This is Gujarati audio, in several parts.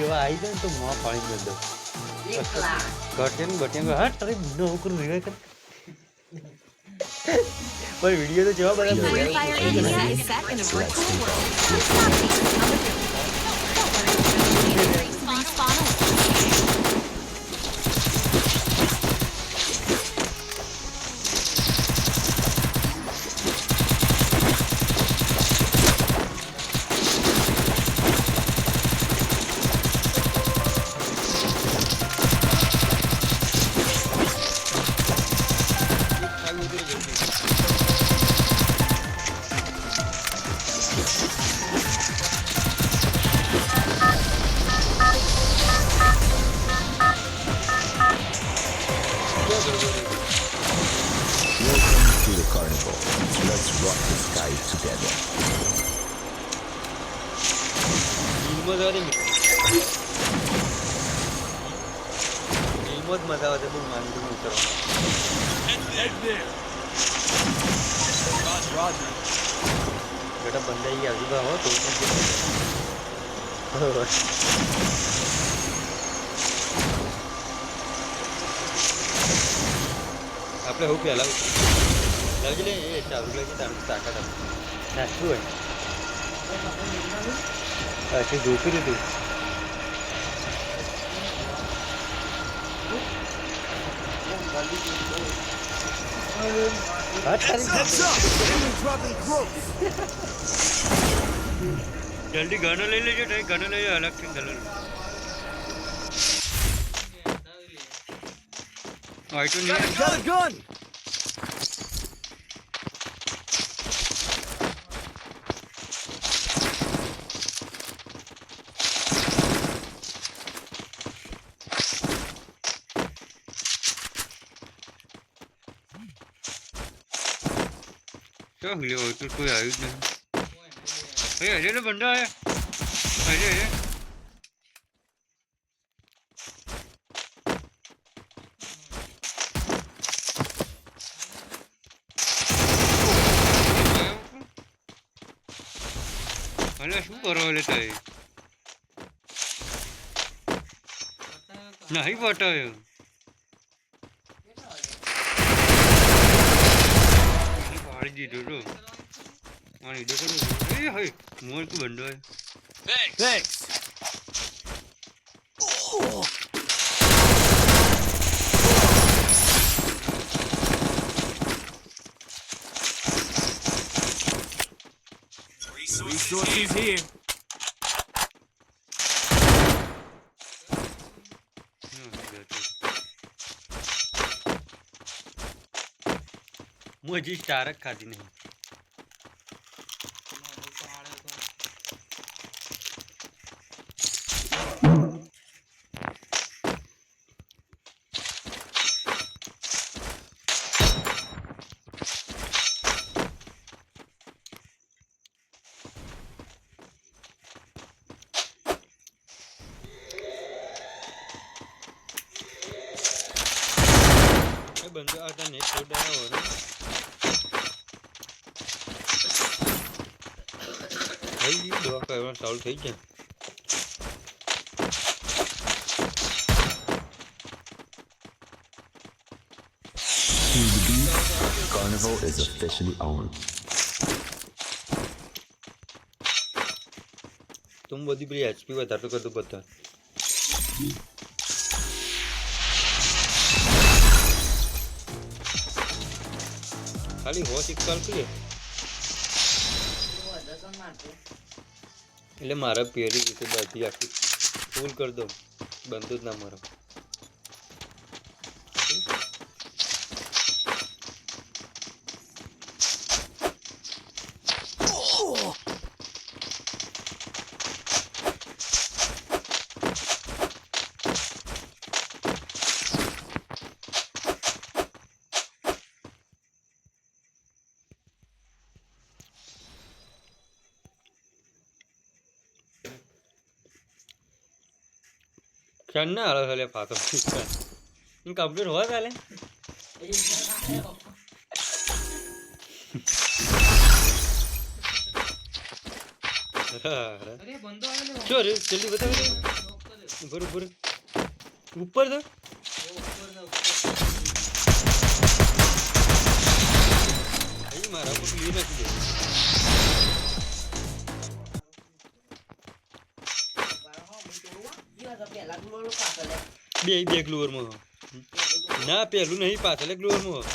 એવા આવી જાય ને તો મોં પાણી દે દો ઘટેન બટેન હા તારે નોકરું રીવે કર પણ વિડિયો તો જવા બધા Free Fire India is set in a virtual world. Respawn away. Welcome to the carnival. Let's rock the sky together. ફિલ્મો જોવા દે ફિલ્મો જ મજા આવે છે બહુ માનતું Roger. બેટા બંધાઈ ગયા હજુ હો તો આપણે હું પહેલા લાવજે લે એ ચાલુ લાગી તારું તાકાત આપે નાખવું હોય અચ્છા જોખી દીધું Heads up! Enemy dropping close. જલ્દી ગાનો લઈ લેજો નહીં ગાનો લઈ અલગથી દલાલ આઈટો નહીં Got a gun! क्या हुआ और तो कोई आयु नहीं अरे अजय ने बंदा आया अजय अजय अरे शू करो लेता है नहीं पता है પાડી દીધો તો પાણી દે કરો એ હઈ મોર કો બંડો હે Thanks. Resources here. मुझे स्टारक खाती नहीं बंदे आता नहीं छोड़ रहा हो रहा भाई दवा करना चालू થઈ ગયા To the beach, carnival is officially on. तुम बड़ी बड़ी एचपी વધારતો કરતો બધા ખાલી હોશ એક કાલ કરીએ એટલે મારા પેરી રીતે બધી આખી ફૂલ કરી દો બંધ જ ના મારો क्षण ना आला झाले फातो कंप्लीट हुआ झाले अरे बंदो आले क्यों रे जल्दी बता ઉપર ઉપર તો અહીં મારા ઉપર લીન નાખી દે બે ગ્લુવરમાં ના પેલું નહીં પાછળ ગ્લુવરમાં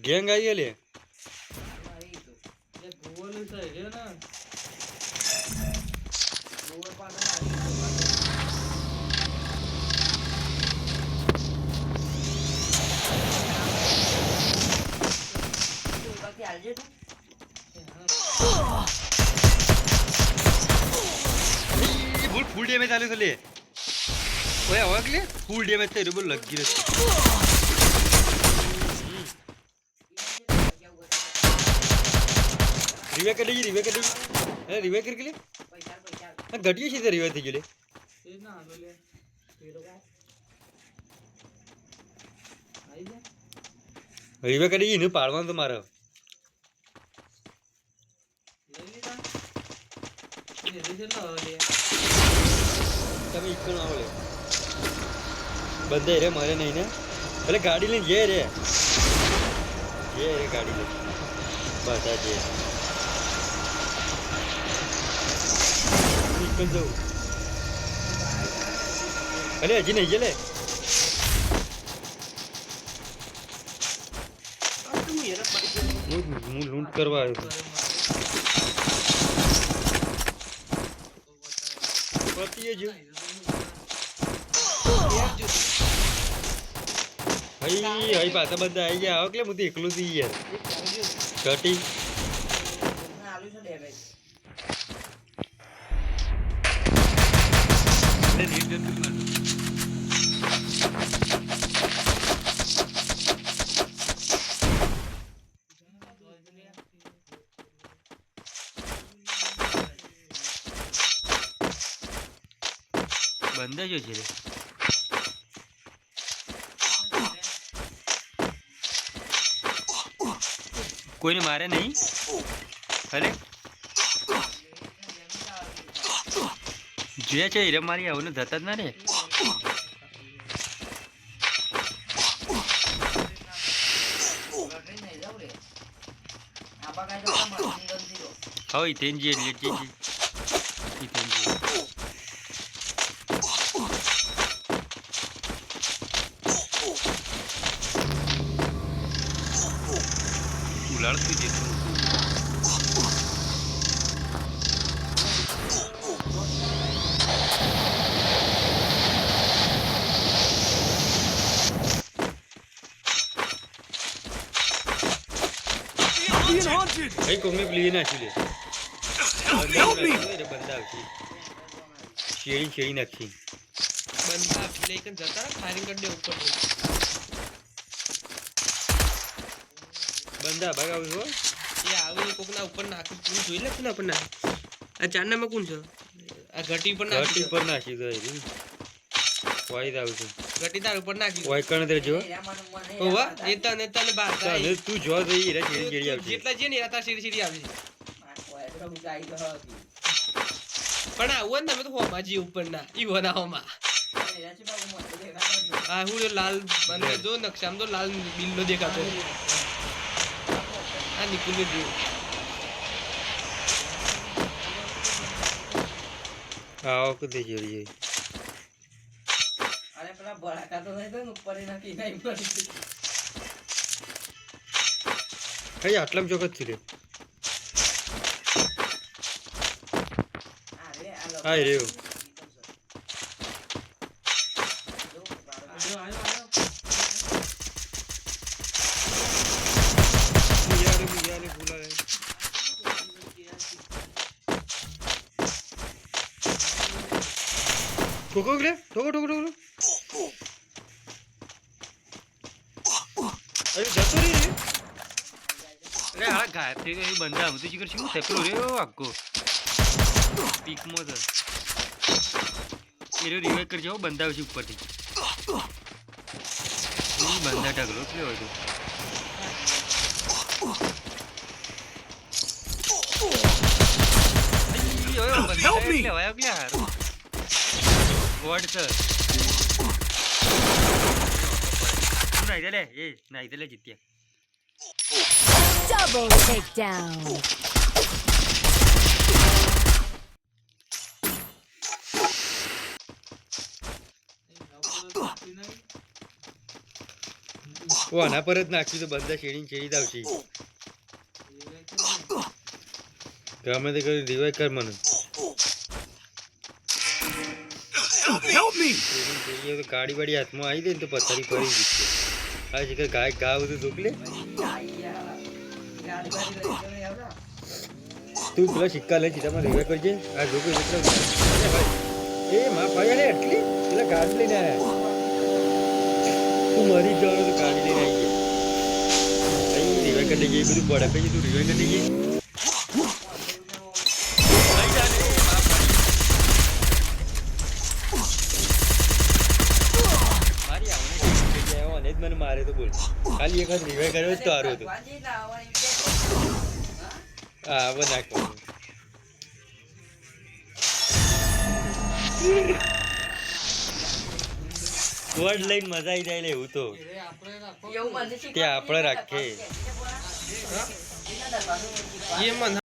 ગેંગ આવી લે ફૂલ ડેમેજ આલે તો લે ઓય આવા લે ફૂલ ડેમેજ થઈ રહ્યો બોલ લગી રહે रिवे कर लीजिए अरे रिवे करके ले हाँ घटिया सीधे रिवे थी ले रिवे कर लीजिए इन्हें पाड़वान तो मारा તમે ઇકણ આવો લે બંદે રે મારે નહીં ને એટલે ગાડી લઈને જે રે ગાડી લે બધા જે ઇકણ જાઉં અરે હજી નહીં જે લે હું લૂંટ કરવા આવ્યો પતિએ જો હઈ પાછા બધા આવી ગયા આવો એટલે હું તો એકલું થી યાર ઘટી બંધ જો છે કોઈને મારે નહીં અરે જે છે હીરા મારી આવું જતા જ ના રે હા ઇતેન જે લેટ જે ઇતેન જે ઉલાડતી જે ભાઈ કોમે પ્લી નાખી લે બંદા શેરી નાખી બંદા લેકન જતા ફાયરિંગ કરી દે ઉપર બંદા ભાગાવ છો એ આવે કોકના ઉપર નાખી તું જોઈ લે કોના પર ના આ ચાંદનામાં કોણ છે આ ઘટી પર નાખી ગઈ વાઈ દાવ છે ઘટી તાર ઉપર નાખી વાઈ કણ દે જો ઓવા નેતા ને બહાર ચાલે તું જો જઈ રે જેડી આવશે જેટલા જે ને રાતા સીડી આવે પણ આવો ને તમે તો હોમાજી ઉપર ના ઈ બનાવમાં આ હું લાલ બને જો નકશામાં તો લાલ બિલ્લો દેખાતો આ નીકળી ગયો આવો કદે જેડી અરે પેલા બળાકા તો નહીં તો ઉપર નાખી નહીં પડી કઈ આટલામ ચોકત છે રે હાય રે ठोको गले ठोको अरे जतो रे अरे हां गायत्री के बंदा हम तो जिकर छु तेपलो रे आको पीक मो द एरो रिवाइव कर जाओ बंदा उसी ऊपर थी ये बंदा टगलो के हो तो ओए बंदा ले आया यार સ્કોડ છે તું નાઈ દે લે એ નાઈ દે લે જીત્યા Double takedown. આના પર જ નાખ્યું તો બધા શેડી શેડી જ આવશે ગમે તે કરી રિવાઇવ કર મને તો ગાડી વાડી હાથમાં આવી દે ને તો પથારી ફરી જીતશે આ શિખર ગાય ઘા બધું ધોકલે તું પેલા સિક્કા લઈ સીધામાં રિવાઇવ કરજે આ ધોકો એ માં ભાઈ અરે એટલી પેલા ગાડી લઈને આવ્યા તું મરી જવાનો તો ગાડી લઈને આવી ગયા રિવાઇવ કરી દઈએ બધું પડે પછી તું રિવાઇવ કરી દઈએ મને મારે તો બોલ ખાલી એક વખત રિવાઇવ કર્યો જ તો સારું હતું હા હવે નાખો વર્ડ લઈને મજા આવી જાય એવું તો એવું મને તે આપણે રાખીએ એ મને